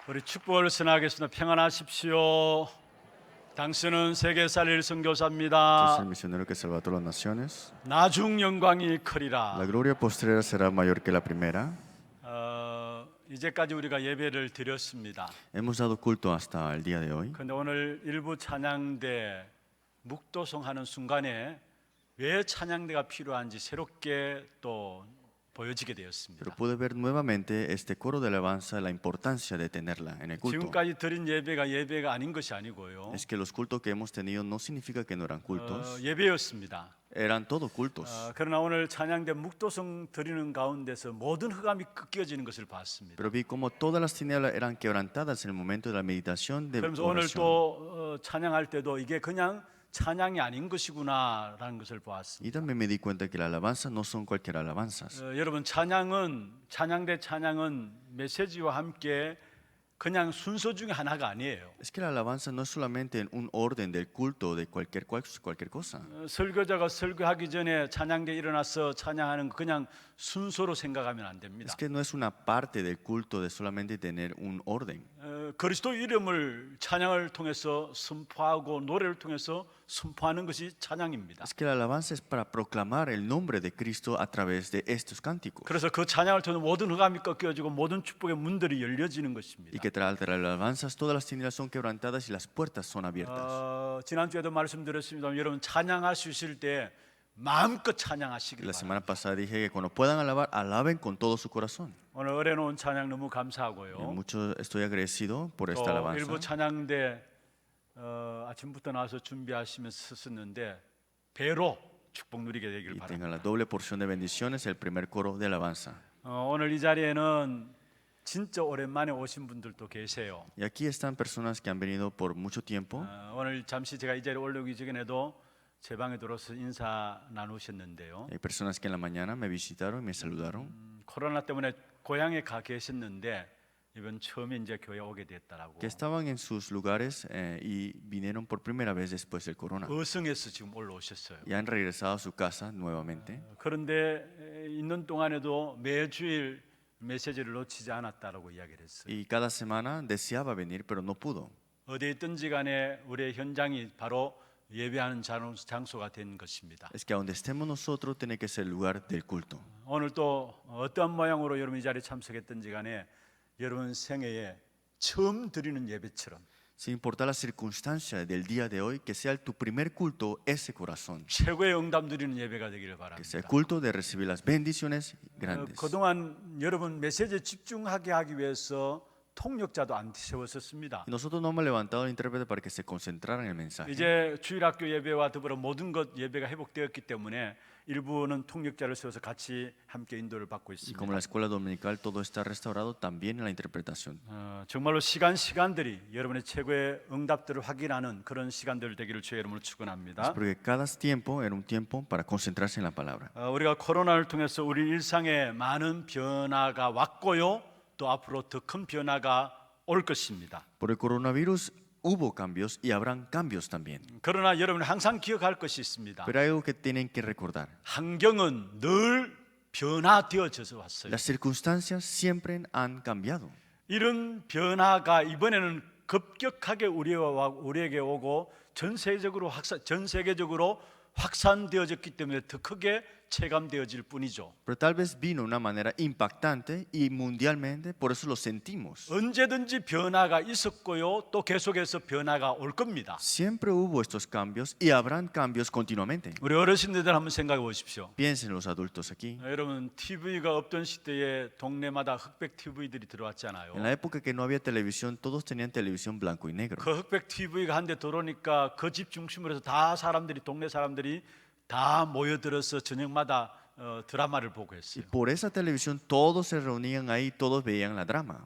우리 축복을 전하겠습니다. 평안하십시오. 당신은 세계 살릴 Este es el 선교사입니다. misionero que salva a todas las naciones. 나중 영광이 La 크리라. gloria postrera será mayor que la primera. 이제까지 우리가 예배를 드렸습니다. Hemos dado culto hasta el día de hoy. 그런데 오늘 일부 찬양대 묵도송하는 순간에 왜 찬양대가 필요한지 새롭게 또 보여지게 되었습니다. Pero pude ver nuevamente este coro de alabanza, la importancia de tenerla en el culto. 지금까지 드린 예배가 아닌 것이 아니고요. Es que los cultos que hemos tenido no significa que no eran cultos, 예배였습니다. eran todos cultos. 그러나 오늘 찬양대 묵도성 드리는 가운데서 모든 흑암이 꺾여지는 것을 봤습니다. Pero vi como todas las tinieblas eran quebrantadas en el momento de la meditación de 그러면서 오늘 oración. 또 찬양할 때도 이게 그냥 찬양이 아닌 것이구나라는 것을 보았습니다. Y también me di cuenta que las alabanzas no son cualquier alabanzas. 여러분 찬양대 찬양은 메시지와 함께 그냥 순서 중에 하나가 아니에요. Es que la alabanza no es solamente en un orden del culto de cualquier cosa. 설교자가 설교하기 전에 찬양대 일어나서 찬양하는 거 그냥 순서로 생각하면 안 됩니다. Es que no es una parte del culto de solamente tener un orden. 그리스도 이름을 찬양을 통해서 선포하고 노래를 통해서 선포하는 것이 찬양입니다. Es que la alabanza es para proclamar el nombre de Cristo a través de estos cánticos. 그래서 그 찬양을 통해 모든 흑암이 꺾여지고 모든 축복의 문들이 열려지는 것입니다. Y que tras las alabanzas todas las tinieblas son quebrantadas y las puertas son abiertas. 지난주에도 말씀드렸습니다. 여러분 찬양할 수 있을 때 마음껏 찬양하시길 La 바랍니다. semana pasada dije que cuando puedan alabar, alaben con todo su corazón. 오늘 어려놓은 찬양 너무 감사하고요. Mucho estoy agradecido por esta 또 alabanza. 일부 찬양대 아침부터 나와서 준비하시면서 썼는데 배로 축복 누리게 되길 Y 바랍니다. tengan la doble porción de bendiciones, el primer coro de alabanza. 오늘 이 자리에는 진짜 오랜만에 오신 분들도 계세요. Y aquí están personas que han venido por mucho tiempo. 오늘 잠시 제가 이 자리에 올라오기 전에도 제 방에 들어서 인사 나누셨는데요. Hay personas que en la mañana me visitaron y me saludaron. 코로나 때문에 고향에 가 계셨는데 이번 처음에 이제 교회 오게 됐다라고. Que estaban en sus lugares y vinieron por primera vez después del corona. 어성에서 지금 올라오셨어요. Y han regresado a su casa nuevamente. 그런데 있는 동안에도 매주일 메시지를 놓치지 않았다라고 이야기를 했어요. Y cada semana deseaba venir, pero no pudo. 어디에 있든지 간에 우리의 현장이 바로 예배하는 장소가 된 것입니다. Es que a donde estemos nosotros tiene que ser el lugar del culto. 오늘 또 어떠한 모양으로 여러분 이 자리에 참석했든지 간에 여러분 생애에 처음 드리는 예배처럼 Sin importar la circunstancia del día de hoy, que sea tu primer culto ese corazón. 최고의 응답 누리는 예배가 되기를 Que sea el 바랍니다. culto de recibir las bendiciones grandes. 그동안 여러분 메시지에 집중하게 하기 위해서 통역자도 안 세웠었습니다. Y nosotros no hemos levantado al intérprete para que se concentrara en el mensaje. 이제 주일학교 예배와 더불어 모든 것 예배가 회복되었기 때문에 일부는 통역자를 세워서 같이 함께 인도를 받고 Y 있습니다. como la escuela dominical todo está restaurado, también en la interpretación. 정말로 시간들이 여러분의 최고의 응답들을 확인하는 그런 시간들 되기를 주의 이름으로 축원합니다. Es porque cada tiempo era un tiempo para concentrarse en la palabra. 우리가 코로나를 통해서 우리 일상에 많은 변화가 왔고요. 또 앞으로 더 큰 변화가 올 것입니다. Por el coronavirus hubo cambios y habrán cambios también. 그러나 여러분이 항상 기억할 것이 있습니다. Pero hay algo que tienen que recordar. 환경은 늘 변화되어져서 왔어요. Las circunstancias siempre han cambiado. 이런 변화가 이번에는 급격하게 우리에게 오고 전 세계적으로 확산되어졌기 때문에 더 크게 체감되어질 뿐이죠. Pero tal vez vino de una manera impactante y mundialmente, por eso lo sentimos. 언제든지 변화가 있었고요. 또 계속해서 변화가 올 겁니다. Siempre hubo estos cambios y habrán cambios continuamente. 우리 어르신들 한번 생각해 보십시오. Piensen los adultos aquí. 여러분 TV가 없던 시대에 동네마다 흑백 TV들이 들어왔잖아요. En la época que no había televisión, todos tenían televisión blanco y negro. 그 흑백 TV가 한 대 들어오니까 그 집 중심으로 해서 다 사람들이 동네 사람들이 다 모여들어서 저녁마다 드라마를 보고 Y 했어요. por esa televisión todos se reunían ahí, todos veían la drama.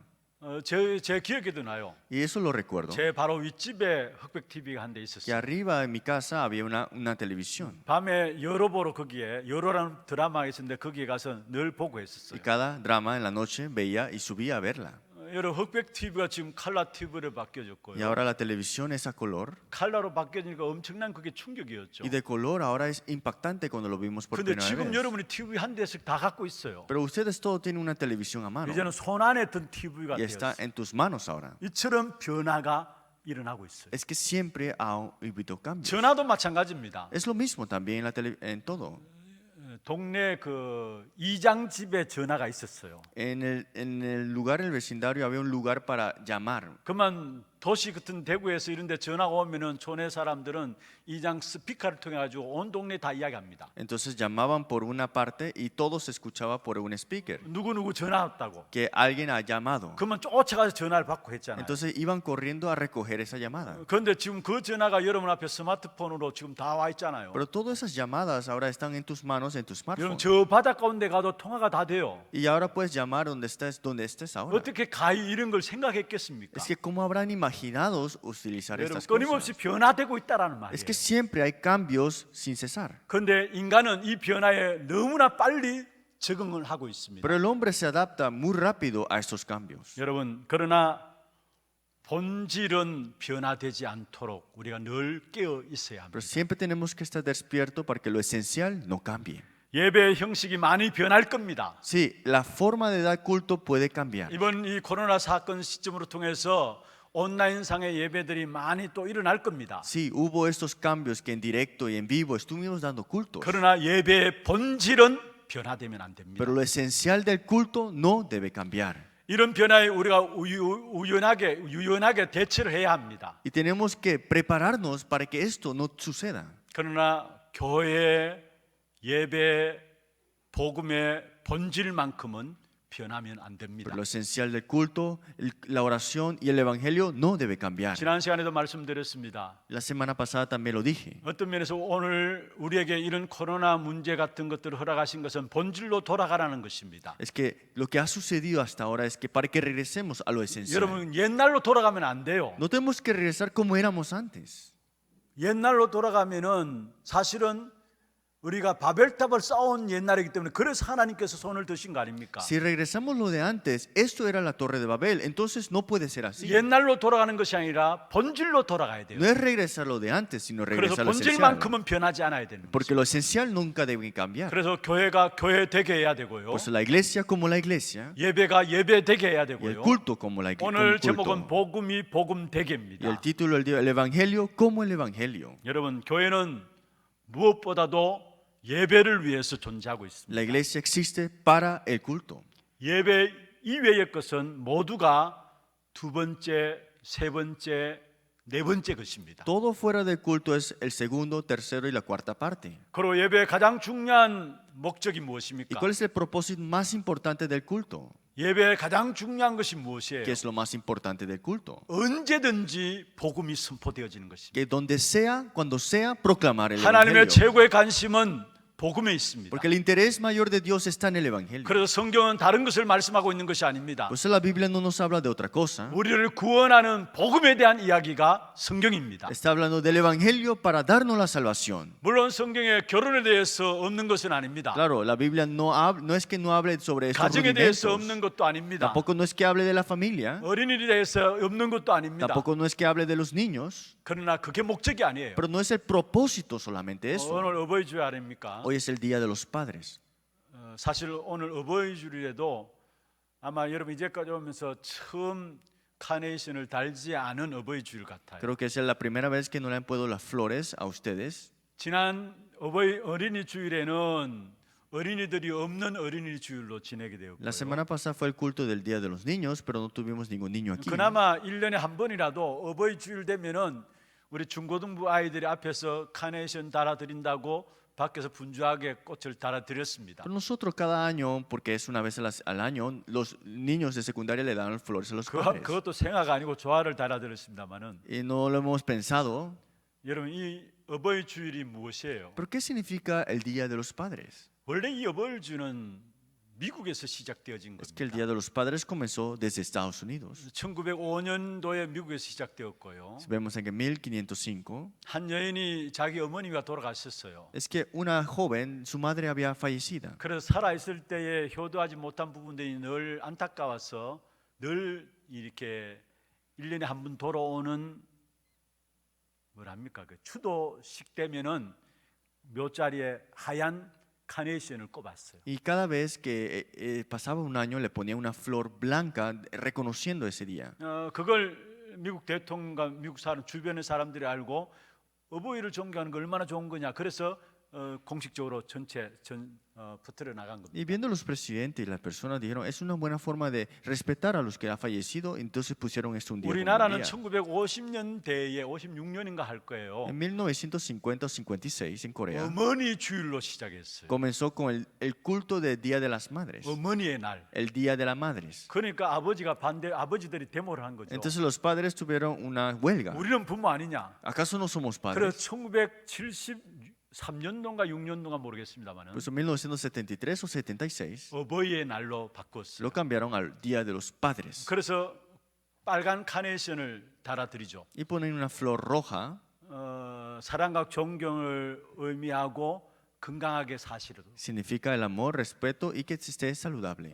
제 기억에도 나요. Y eso lo recuerdo. 제 바로 윗집에 흑백 TV가 한 대 Que 있었어요. arriba en mi casa había una televisión. 밤에 여로 보러 거기에 여로라는 드라마가 있었는데 거기에 가서 늘 보고 Y 했었어요. cada drama en la noche veía y subía a verla. 여러분 흑백 TV가 지금 칼라 TV로 Y 바뀌어졌고요. ahora la televisión es a color. 칼라로 바뀌어지니까 엄청난 그게 충격이었죠. Y de color ahora es impactante cuando lo vimos por 근데 primera 지금 vez. 여러분이 TV 한 대씩 다 갖고 있어요. Pero ustedes todos tienen una televisión a mano 이제는 손 안에 든 TV가 y está 되었어요. en tus manos ahora. 이처럼 변화가 일어나고 있어요. Es que siempre ha habido cambios. 전화도 마찬가지입니다. Es lo mismo también en, en todo. 동네 그 이장 집에 전화가 있었어요. En el lugar, en el vecindario, había un lugar para llamar. 그만 도시 같은 대구에서 이런 데 전화가 오면은 촌의 사람들은 이장 스피커를 통해 가지고 온 동네 다 이야기합니다. Entonces llamaban por una parte y todo se escuchaba por un speaker. 누구 전화 왔다고. Que alguien ha llamado. 그러면 쫓아가서 전화를 받고 했잖아요. Entonces iban corriendo a recoger esa llamada. 그런데 지금 그 전화가 여러분 앞에 스마트폰으로 지금 다 와 있잖아요. Pero todas esas llamadas ahora están en tus manos, en tu 여러분 smartphone. 저 바다 가운데 가도 통화가 다 돼요. Y ahora puedes llamar donde estés ahora. 어떻게 가히 이런 걸 생각했겠습니까? Es que cómo habrán imaginado utilizar 여러분 estas 끊임없이 cosas. 변화되고 있다라는 말이에요. Es que siempre hay cambios sin cesar. 그런데 인간은 이 변화에 너무나 빨리 적응을 하고 있습니다. Pero el hombre se adapta muy rápido a estos cambios. 여러분 그러나 본질은 변화되지 않도록 우리가 늘 깨어 있어야 합니다. Pero siempre tenemos que estar despierto para que lo esencial no cambie. 예배의 형식이 많이 변할 겁니다. Sí, la forma de dar culto puede cambiar. 이번 이 코로나 사건 시점으로 통해서 온라인상의 예배들이 많이 또 일어날 겁니다. Sí, hubo estos cambios que en directo y en vivo estuvimos dando cultos. 그러나 예배의 본질은 변화되면 안 됩니다. Pero lo esencial del culto no debe cambiar. 이런 변화에 우리가 유연하게 대처를 해야 합니다. Y tenemos que prepararnos para que esto no suceda. 그러나 교회 예배 복음의 본질만큼은 변하면 안 됩니다. Pero lo esencial del culto, la oración y el evangelio no debe cambiar. 지난 시간에도 말씀드렸습니다. La semana pasada también lo dije. 어떤 면에서 오늘 우리에게 이런 코로나 문제 같은 것들을 허락하신 것은 본질로 돌아가라는 것입니다. Es que lo que ha sucedido hasta ahora es que para que regresemos a lo esencial. 여러분 옛날로 돌아가면 안 돼요. No tenemos que regresar como éramos antes. 옛날로 돌아가면은 사실은 우리가 바벨탑을 쌓아온 옛날이기 때문에 그래서 하나님께서 손을 드신 거 아닙니까? Si regresamos lo de antes, esto era la torre de Babel, entonces no puede ser así. 옛날로 돌아가는 것이 아니라 본질로 돌아가야 돼요. No es regresar lo de antes, sino 그래서 regresar a lo esencial. 본질만큼은 변하지 않아야 되는 거죠. Porque lo esencial nunca debe cambiar. 그래서 교회가 교회 되게 해야 되고요. Por eso la iglesia como la iglesia 예배가 예배 되게 해야 y el 되고요. culto como la 오늘 iglesia. 제목은 복음이 복음 Y 되게입니다. el título del día, el evangelio como el evangelio. 여러분 교회는 무엇보다도 예배를 위해서 존재하고 있습니다. La iglesia existe para el culto. 예배 이외의 것은 모두가 두 번째, 세 번째, 네 번째 것입니다. Todo fuera del culto es el segundo, tercero y la cuarta parte. 그리고 예배의 가장 중요한 목적이 ¿Y 무엇입니까? cuál es el propósito más importante del culto? 예배의 가장 중요한 것이 무엇이에요? ¿Qué es lo más importante del culto? 언제든지 복음이 선포되어지는 것입니다. Que donde sea, cuando sea, proclamar el 하나님의 evangelio. 최고의 관심은 복음에 있습니다. Porque el interés mayor de Dios está en el evangelio. 그래서 성경은 다른 것을 말씀하고 있는 것이 아닙니다. Por eso la Biblia no nos habla de otra cosa. 우리를 구원하는 복음에 대한 이야기가 성경입니다. Está hablando del evangelio para darnos la salvación. 물론 성경에 결혼에 대해서 없는 것은 아닙니다. Claro, la Biblia no es que no hable sobre estos 가정에 대해서 rudimentos. 없는 것도 아닙니다. Tampoco no es que hable de la familia. 어린이에 대해서 없는 것도 아닙니다. Tampoco no es que hable de los niños. 그러나 그게 목적이 아니에요. Pero no es el propósito solamente eso. 오늘 어버이 주일 아닙니까? Hoy es el día de los padres. 사실 오늘 어버이 주일에도 아마 여러분 이제까지 오면서 처음 카네이션을 달지 않은 어버이 주일 같아요. Creo que es la primera vez que no le han puesto las flores a ustedes. 지난 어린이 주일에는 어린이들이 없는 어린이 주일로 지내게 되었고요. La semana pasada fue el culto del Día de los Niños, pero no tuvimos ningún niño aquí. 그나마 1년에 한 번이라도 어버이 주일 되면은 우리 중고등부 아이들이 앞에서 카네이션 달아드린다고 밖에서 분주하게 꽃을 달아드렸습니다. Pero nosotros cada año, porque es una vez al año, los niños de secundaria le dan flores a los padres. 그것도 생화가 아니고 조화를 달아드렸습니다만은 Y no lo hemos pensado. 여러분 이 어버이 주일이 무엇이에요? ¿Pero qué significa el Día de los Padres? 원래 이 어버이 주는 미국에서 시작되어진 Es que el 겁니다. Día de los Padres comenzó desde Estados Unidos. 1905년도에 미국에서 시작되었고요. Vemos en que 1505 한 여인이 자기 어머니가 돌아가셨어요. es que una joven, su madre había fallecido. 그래서 살아 있을 때에 효도하지 못한 부분들이 늘 안타까워서 늘 이렇게 1년에 한 번 돌아오는 뭐랍니까? 그 추도식 때면은 묘자리에 하얀 카네이션을 꼽았어요. Y cada vez que pasaba un año le ponía una flor blanca reconociendo ese día. 그걸 미국 대통령과 미국 사람 주변의 사람들이 알고 어버이를 존경하는 거 얼마나 좋은 거냐. 그래서 공식적으로 전체 퍼뜨려 나간 겁니다. Y viendo los presidentes y las personas dijeron, es una buena forma de respetar a los que han fallecido, entonces pusieron esto un día como un 우리나라는 día. 1950년대에 56년인가 할 거예요. En 1950 o 56 en Corea 어머니 주일로 시작했어요. comenzó con el culto del Día de las Madres, 어머니의 날. el Día de las Madres. 그러니까 아버지들이 데모를 한 거죠. Entonces los padres tuvieron una huelga. 우리는 부모 아니냐? ¿Acaso no somos 그래서 padres? 1973년도인가 6년도인가 모르겠습니다만은 Pues en 1973 o 76 어버이의 날로 바꿨어요. lo cambiaron al Día de los Padres 그래서 빨간 카네이션을 달아드리죠. y ponen una flor roja. 사랑과 존경을 의미하고 건강하게 사시려. Significa el amor, respeto y que esté saludable.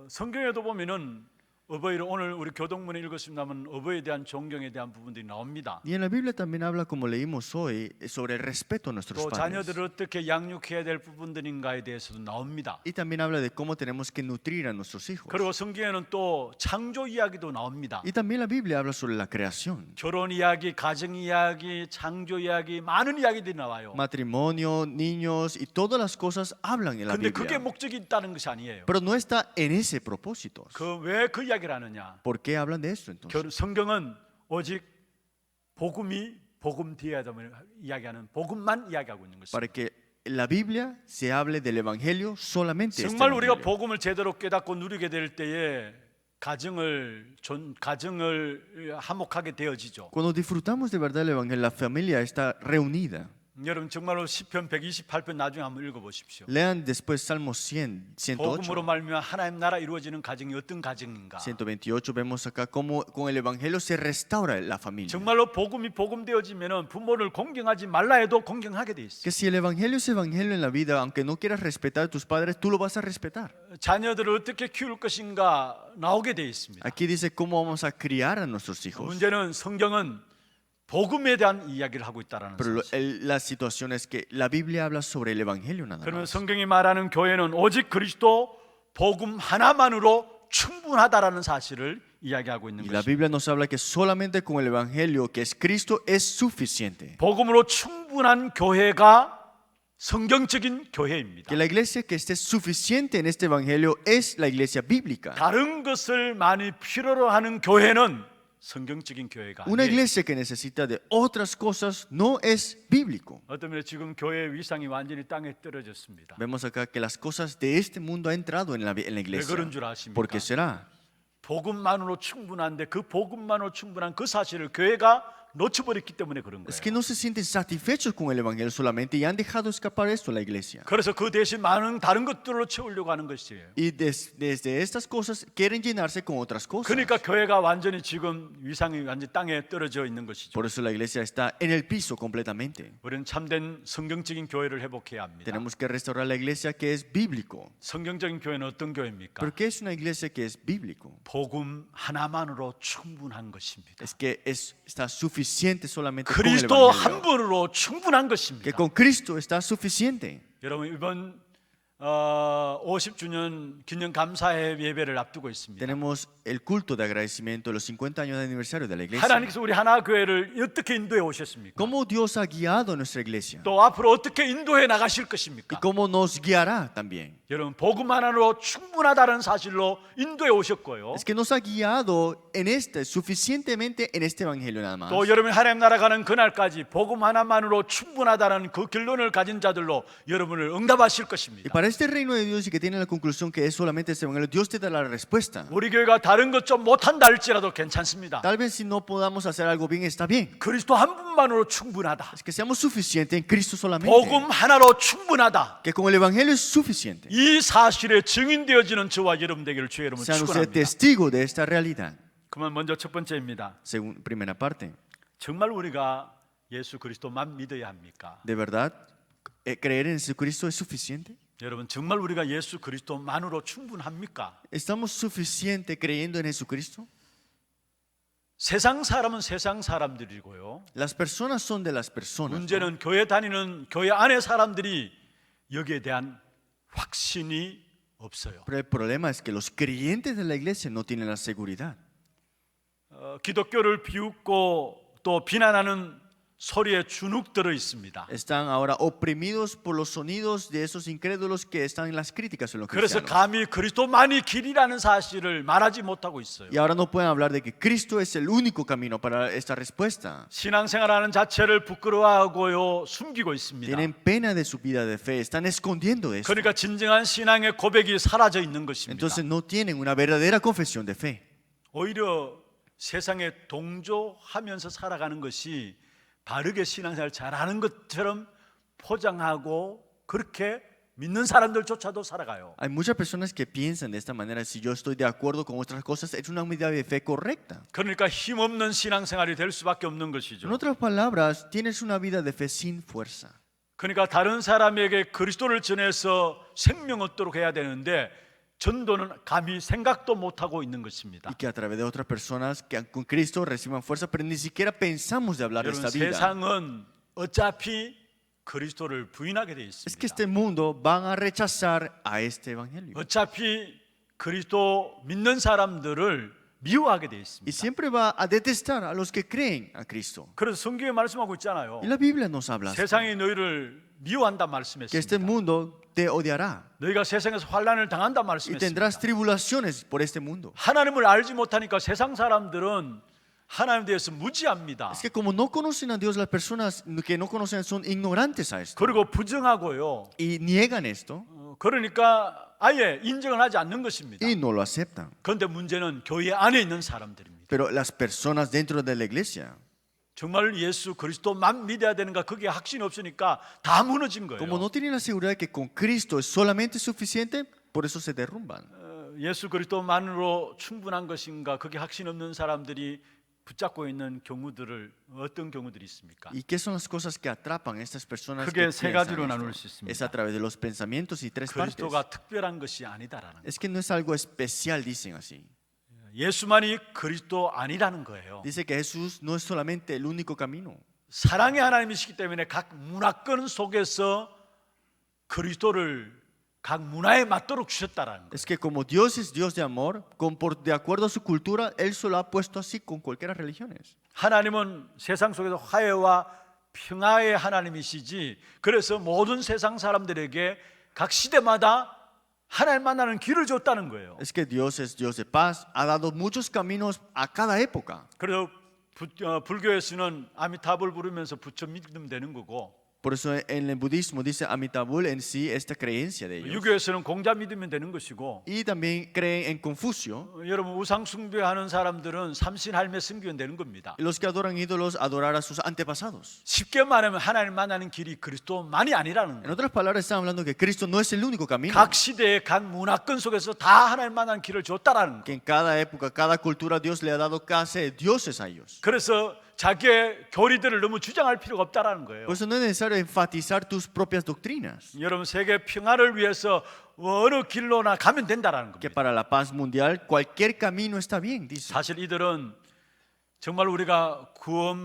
성경에도 보면은 어버이를 오늘 우리 교동문에 읽었습니다만 어버이에 대한 존경에 대한 부분들이 나옵니다. Y en la Biblia también habla, como leímos hoy, sobre el respeto a nuestros 또 padres. 자녀들을 어떻게 양육해야 될 부분들인가에 대해서도 나옵니다. Y también habla de cómo tenemos que nutrir a nuestros hijos. 그리고 성경에는 또 창조 이야기도 나옵니다. Y también la Biblia habla sobre la creación. 결혼 이야기, 가정 이야기, 창조 이야기, 많은 이야기들이 나와요. Matrimonio, niños y todas las cosas hablan en la 근데 그게 Biblia. 목적이 있다는 것이 아니에요. Pero no está en ese propósito. 왜 그 이야기를 하느냐? ¿Por qué hablan de esto entonces? 성경은 오직 복음 뒤에 이야기하는 복음만 이야기하고 있는 것입니다. Para que la Biblia se hable del Evangelio solamente. Este 정말 우리가 Evangelio. 복음을 제대로 깨닫고 누리게 될 때에 가정을 화목하게 되어지죠. Cuando disfrutamos de verdad el Evangelio, la familia está reunida. 여러분 정말로 시편 128편 나중에 한번 읽어보십시오. Lean después Salmos 100, 복음으로 108. 말미암아 하나님 나라 이루어지는 가정이 어떤 가정인가? 128 vemos acá cómo con el Evangelio se restaura la familia. 정말로 복음이 복음되어지면은 부모를 공경하지 말라 해도 공경하게 돼 있어요. Que si el Evangelio es Evangelio en la vida, aunque no quieras respetar a tus padres, tú lo vas a respetar. 자녀들을 어떻게 키울 것인가 나오게 돼 있습니다. Aquí dice cómo vamos a criar a nuestros hijos. 문제는 성경은 복음에 대한 이야기를 하고 있다라는 Pero 사실. la situación es que la Biblia habla sobre el Evangelio nada 그러면 más. 성경이 말하는 교회는 오직 그리스도 복음 하나만으로 충분하다라는 사실을 이야기하고 있는 Y la 것입니다. Biblia nos habla que solamente con el Evangelio, que es Cristo, es suficiente. 복음으로 충분한 교회가 성경적인 교회입니다. Que la iglesia que esté suficiente en este Evangelio es la iglesia bíblica. 다른 것을 많이 필요로 하는 교회는 성경적인 교회가 Una 아니에요. iglesia que necesita de otras cosas no es bíblico. 어떤 면에 지금 교회의 위상이 완전히 땅에 떨어졌습니다. Vemos acá que las cosas de este mundo han entrado en la 왜 iglesia. 그런 줄 아십니까? ¿Por qué será? 복음만으로 충분한데 그 복음만으로 충분한 그 사실을 교회가 놓쳐버렸기 때문에 그런 Es 거예요. que no se sienten satisfechos con el Evangelio solamente y han dejado escapar esto a la iglesia. 그래서 그 대신 많은 다른 것들로 채우려고 하는 것이에요. Y desde estas cosas quieren llenarse con otras cosas. 그러니까 교회가 완전히 지금 위상이 완전 땅에 떨어져 있는 것이죠. Por eso la iglesia está en el piso completamente. 우리는 참된 성경적인 교회를 회복해야 합니다. Tenemos que restaurar la iglesia que es bíblico. 성경적인 교회는 어떤 교회입니까? ¿Pero qué es una iglesia que es bíblico? 복음 하나만으로 충분한 것입니다. Es que está suficiente solamente con el 그리스도 한 Evangelio. 분으로 충분한 Que 것입니다. con Cristo está suficiente. 여러분 이번 50주년 기념 감사회 예배를 앞두고 있습니다. Tenemos el culto de agradecimiento de los 50 años de aniversario de la iglesia. 하나님께서 우리 하나 교회를 어떻게 인도해 오셨습니까? ¿Cómo Dios ha guiado a nuestra iglesia? 또 앞으로 어떻게 인도해 나가실 ¿Y 것입니까? cómo nos guiará también? 여러분 복음 하나로 충분하다는 사실로 인도해 오셨고요. Es que nos ha guiado suficientemente en este evangelio nada más. 또 여러분이 하나님 나라 가는 그날까지 복음 하나만으로 충분하다는 그 결론을 가진 자들로 여러분을 응답하실 Y 것입니다. para este reino de Dios y que tiene la conclusión que es solamente este evangelio, Dios te da la respuesta. 우리 교회가 다른 것 좀 못한다 할지라도 괜찮습니다. Tal vez si no podamos hacer algo bien, está bien. 그리스도 한 분만으로 충분하다. Es que seamos suficientes en Cristo solamente. 복음 하나로 충분하다. Que con el evangelio es suficiente. 이 사실에 증인되어지는 저와 여러분 되기를 주의 이름으로 Sean ustedes 축원합니다. testigos de esta realidad. 그러면 먼저 첫 번째입니다. Según primera parte. 정말 우리가 예수 그리스도만 믿어야 합니까? ¿De verdad creer en Jesucristo es suficiente? 여러분 정말 우리가 예수 그리스도만으로 충분합니까? ¿Estamos suficiente creyendo en Jesucristo? 세상 사람은 세상 사람들이고요. Las personas son de las personas, ¿no? 문제는 교회 다니는 교회 안의 사람들이 여기에 대한 확신이 없어요. Pero el problema es que los creyentes de la iglesia no tienen la seguridad. 기독교를 비웃고 또 비난하는 소리에 주눅 들어 있습니다. Están ahora oprimidos por los sonidos de esos incrédulos que están en las críticas en los 그래서 cristianos. 감히 그리스도만이 길이라는 사실을 말하지 못하고 있어요. Y ahora no pueden hablar de que Cristo es el único camino para esta respuesta. 신앙생활하는 자체를 부끄러워하고요, 숨기고 있습니다. Tienen pena de su vida de fe, están escondiendo esto. 그러니까 진정한 신앙의 고백이 사라져 있는 것입니다. Entonces no tienen una verdadera confesión de fe. 오히려 세상에 동조하면서 살아가는 것이 바르게 신앙생활 잘하는 것처럼 포장하고 그렇게 믿는 사람들조차도 살아가요. Hay muchas personas que piensan de esta manera: si yo estoy de acuerdo con otras cosas, es una medida de fe correcta. 그러니까 힘없는 신앙생활이 될 수밖에 없는 En 것이죠. otras palabras, tienes una vida de fe sin fuerza. 그러니까 다른 사람에게 그리스도를 전해서 생명 얻도록 해야 되는데 전도는 감히 생각도 못하고 있는 것입니다. Y que a través de otras personas que con Cristo reciban fuerza, pero ni siquiera pensamos de hablar de 여러분 esta vida. 세상은 어차피 그리스도를 부인하게 돼 Es que 있습니다. este mundo van a rechazar a este evangelio. 어차피 그리스도 믿는 사람들을 미워하게 돼 Y 있습니다. siempre va a detestar a los que creen a Cristo. 그래서 성경에 말씀하고 있잖아요. Y la Biblia nos habla así, 세상이 너희를 미워한다 que este 말씀했습니다. mundo te odiará 너희가 세상에서 환난을 당한다 y 말씀했습니다. tendrás tribulaciones por este mundo. 하나님을 알지 못하니까 세상 사람들은 하나님에 대해서 무지합니다. Es que como no conocen a Dios, las personas que no conocen son ignorantes a esto 그리고 부정하고요. y niegan esto 그러니까 아예 인정을 하지 않는 것입니다. y no lo aceptan. 그런데 문제는 교회 안에 있는 사람들입니다. Pero las personas dentro de la iglesia, 정말 예수 그리스도만 믿어야 되는가 그게 확신이 없으니까 다 무너진 거예요. como no tienen la seguridad de que con Cristo es solamente suficiente, por eso se derrumban. 예수 그리스도만으로 충분한 것인가 그게 확신 없는 사람들이 붙잡고 있는 경우들을 어떤 경우들이 있습니까? ¿Y qué son las cosas que atrapan a estas personas que 크게 세 piensan 가지로 esto? 나눌 수 있습니다. Es a través de los pensamientos y tres partes. 그리스도가 특별한 것이 아니다라는 거. Es que no es algo especial, dicen así. 예수만이 그리스도 아니라는 거예요. Dice que Jesús no es solamente el único camino. 사랑의 하나님이시기 때문에 각 문화권 속에서 그리스도를 각 문화에 맞도록 주셨다라는 거예요. Es que como Dios es Dios de amor, de acuerdo a su cultura, Él se lo ha puesto así con cualquiera religiones. 하나님은 세상 속에서 화해와 평화의 하나님이시지. 그래서 모든 세상 사람들에게 각 시대마다 하나님 만나는 길을 줬다는 거예요. Es que Dios es Dios de paz, ha dado muchos caminos a cada época. 그래서 불교에서는 아미타불 부르면서 부처 믿으면 되는 거고, Por eso en el budismo dice Amitabha en sí esta creencia de ellos. 유교에서는 공자 믿으면 되는 것이고, Y también creen en Confucio. 여러분 우상 숭배하는 사람들은 삼신할매 섬기면 되는 겁니다. Y los que adoran ídolos, adorar a sus antepasados. 쉽게 말하면 하나님 만나는 길이 그리스도만이 아니라는 En 거예요. otras palabras, están hablando que Cristo no es el único camino. 각 시대의 각 문화권 속에서 다 하나님 만나는 길을 줬다라는 Que 거예요. en cada época, cada cultura, Dios le ha dado clase de dioses a ellos. 그래서 자기의 교리들을 너무 주장할 필요가 없다라는 거예요. Por eso no es necesario enfatizar tus propias doctrinas. 여러분 세계 평화를 위해서 어느 길로나 가면 된다라는 Que 겁니다. para la paz mundial cualquier camino está bien, dice. 사실 이들은 정말 우리가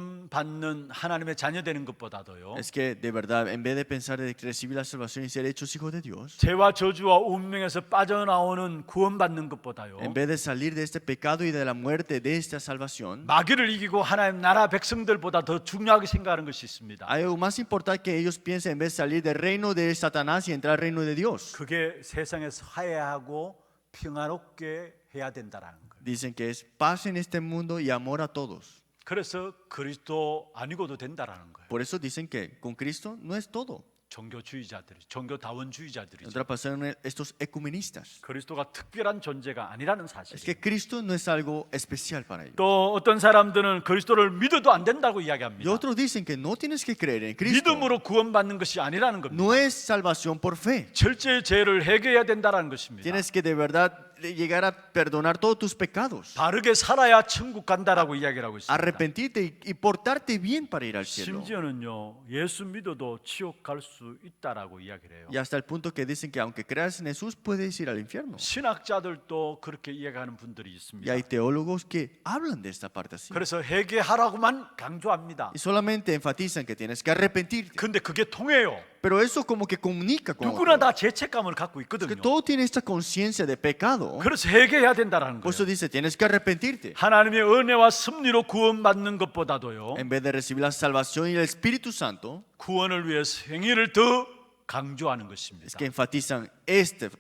구원받는 하나님의 자녀 되는 것보다도요, Es que de verdad, en vez de pensar de recibir la salvación y ser hechos hijos de Dios, 죄와 저주와 운명에서 빠져나오는 구원받는 것보다요, en vez de salir de este pecado y de la muerte de esta salvación, 마귀를 이기고 하나님 나라 백성들보다 더 중요하게 생각하는 것이 있습니다. hay algo más importante que ellos piensen en vez de salir del reino de Satanás y entrar al reino de Dios. 그게 세상에서 화해하고 평화롭게 해야 된다라는 거예요. Dicen que es paz en este mundo y amor a todos. 그래서 그리스도 아니고도 된다라는 거예요. Por eso dicen que con Cristo no es todo. 종교주의자들이, En 종교다원주의자들이죠. otra palabra, estos ecumenistas. 그리스도가 특별한 존재가 아니라는 Es 사실. que Cristo no es algo especial para ellos. 또 어떤 사람들은 그리스도를 믿어도 안 된다고 Y 이야기합니다. otros dicen que no tienes que creer en Cristo. 믿음으로 구원받는 것이 아니라는 겁니다. No es salvación por fe. 철저히 죄를 해결해야 된다는 것입니다. Tienes que de verdad llegar a perdonar todos tus pecados. 바르게 살아야 천국 간다라고 이야기를 하고 있습니다. Arrepentirte y portarte bien para ir al cielo. 심지어는요, 예수 믿어도 지옥 갈 수 있다라고 이야기를 해요. Y hasta el punto que dicen que aunque creas en Jesús puedes ir al infierno. 신학자들도 그렇게 이야기하는 분들이 Y 있습니다. hay teólogos que hablan de esta parte así. 그래서 회개하라고만 강조합니다. Y solamente enfatizan que tienes que arrepentirte. 근데 그게 통해요. Pero eso como que comunica con 누구나 otros. 다 죄책감을 갖고 Que 있거든요. todo tiene esta conciencia de pecado. 그래서 회개해야 된다라는 Por eso 거예요. dice, tienes que arrepentirte. 하나님의 은혜와 섭리로 구원받는 것보다도요, En vez de recibir la salvación y el Espíritu Santo, 구원을 위해서 행위를 더 강조하는 es 것입니다. que enfatizan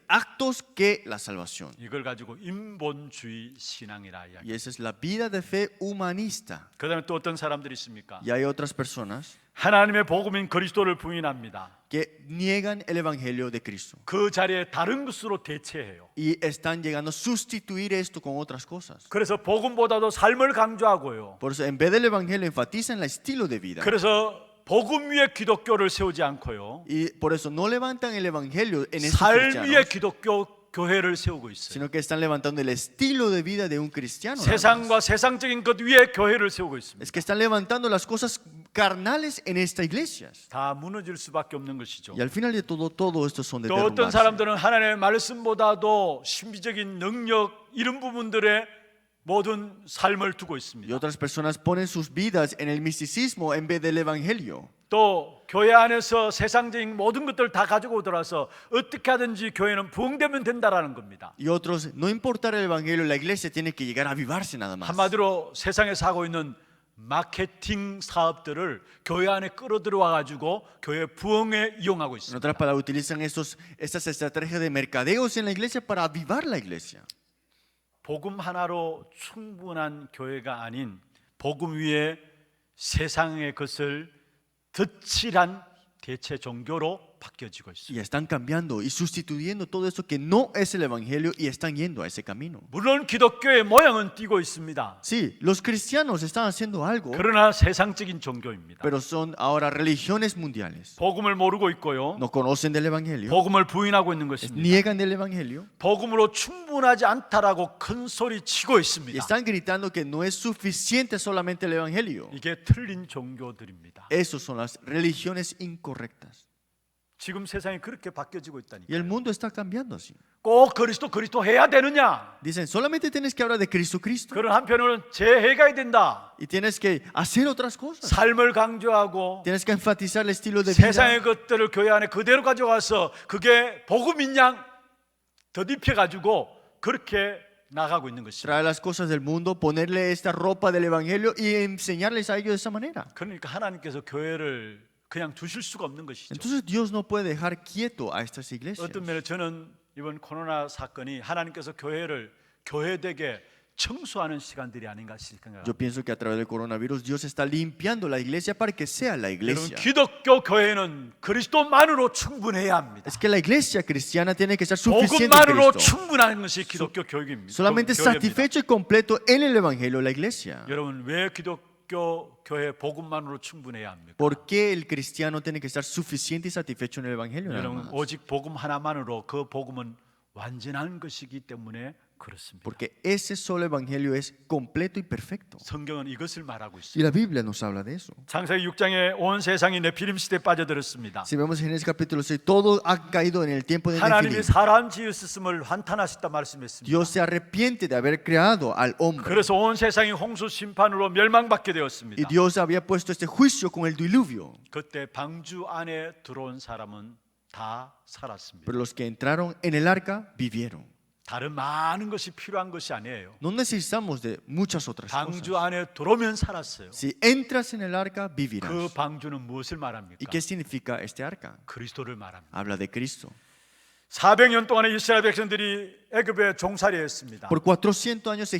actos que la salvación. 이걸 가지고 인본주의 신앙이라 이야기. Y esa es la vida de fe humanista. 그다음에 또 어떤 사람들이 있습니까? Y hay otras personas 하나님의 복음인 그리스도를 부인합니다. que niegan el Evangelio de Cristo. 그 자리에 다른 것으로 대체해요. Y están llegando a sustituir esto con otras cosas. 그래서 복음보다도 삶을 강조하고요. Por eso, en vez del Evangelio, enfatizan el estilo de vida. 그래서 복음 위에 기독교를 세우지 않고요, Y por eso no levantan el Evangelio en estos 삶 위에 cristianos, 기독교 교회를 세우고 있어요. sino que están levantando el estilo de vida de un cristiano. nada más. 세상과 세상적인 것 위에 교회를 세우고 있습니다. Es que están levantando las cosas carnales en esta iglesia. 다 무너질 수밖에 없는 것이죠. Y al final de todo esto son de 또 어떤 derrumbarse. 사람들은 하나님의 말씀보다도 신비적인 능력 이런 부분들에 모든 삶을 두고 Y 있습니다. otras personas ponen sus vidas en el misticismo en vez del evangelio. 또 교회 안에서 세상적인 모든 것들 다 가지고 들어와서 어떻게 하든지 교회는 부흥되면 된다라는 겁니다. Y otros, no importar el evangelio, la iglesia tiene que llegar a avivarse nada más. 한마디로 세상에서 하고 있는 마케팅 사업들을 교회 안에 끌어들여와 가지고 교회 부흥에 이용하고 En 있습니다. otras palabras, utilizan estas estrategias de mercadeos en la iglesia para avivar la iglesia. 복음 하나로 충분한 교회가 아닌 복음 위에 세상의 것을 덧칠한 대체 종교로 바뀌어지고 있습니다. Y están cambiando y sustituyendo todo eso que no es el evangelio y están yendo a ese camino. 물론 기독교의 모양은 띄고 있습니다. Sí, los cristianos están haciendo algo, 그러나 세상적인 종교입니다. pero son ahora religiones mundiales. 복음을 모르고 있고요. No conocen del evangelio, 복음을 부인하고 있는 것입니다. niegan del evangelio 복음으로 충분하지 않다라고 큰 소리 치고 y 있습니다. están gritando que no es suficiente solamente el evangelio. 이게 틀린 종교들입니다. Esos son las religiones incorrectas. 지금 세상이 그렇게 바뀌어지고 Y 있다니까요. el mundo está cambiando así. 꼭 그리스도 해야 되느냐? Dicen, solamente tienes que hablar de Cristo, Cristo. 그런 한편으로는 재해가야 된다. Y tienes que hacer otras cosas. 삶을 강조하고 Tienes que enfatizar el estilo de vida. 세상의 것들을 교회 안에 그대로 가져가서 그게 복음인 양 덧입혀 가지고 그렇게 나가고 있는 것입니다. Traer las cosas del mundo, ponerle esta ropa del evangelio y enseñarles a ellos de esa manera. 그러니까 하나님께서 교회를 그냥 두실 수가 없는 것이죠. Entonces Dios no puede dejar quieto a estas iglesias. 어떤 면에 저는 이번 코로나 사건이 하나님께서 교회를 교회되게 청소하는 시간들이 아닌가 생각합니다. Yo pienso que a través del coronavirus Dios está limpiando la iglesia para que sea la 여러분, iglesia. 기독교 교회는 그리스도만으로 충분해야 합니다. Es que la iglesia cristiana tiene que estar suficiente en 복음만으로 Cristo. 충분한 것이 기독교 교육입니다. Solamente 교회입니다. satisfecho y completo en el evangelio la iglesia. 여러분, 왜 기독교 교회 복음만으로 충분해야 합니까? ¿Por qué el cristiano tiene que estar suficiente y satisfecho en el evangelio? nada 여러분, más? 오직 복음 하나만으로 그 복음은 완전한 것이기 때문에 그렇습니다. Porque ese solo evangelio es completo y perfecto. 성경은 이것을 말하고 Y 있습니다. la Biblia nos habla de eso. 창세기 6장에 온 세상이 네피림 시대에 빠져들었습니다. Si vemos en Génesis capítulo 6, todo ha caído en el tiempo de 하나님이 Nefilim. 사람 지으셨음을 환탄하셨다 말씀했습니다. Dios se arrepiente de haber creado al hombre. 그래서 온 세상이 홍수 심판으로 멸망받게 Y 되었습니다. Dios había puesto este juicio con el diluvio. 그때 방주 안에 들어온 사람은 다 살았습니다. Pero los que entraron en el arca vivieron. 다른 많은 것이 필요한 것이 아니에요. No necesitamos de muchas otras 방주 cosas. 안에 들어오면 살았어요. Si entras en el arca, 그 vivirás. 방주는 무엇을 ¿Y 말합니까? qué significa este arca? 그리스도를 말합니다. Habla de Cristo. 400년 동안에 이스라엘 백성들이 애굽에 종살이했습니다. Por 400 años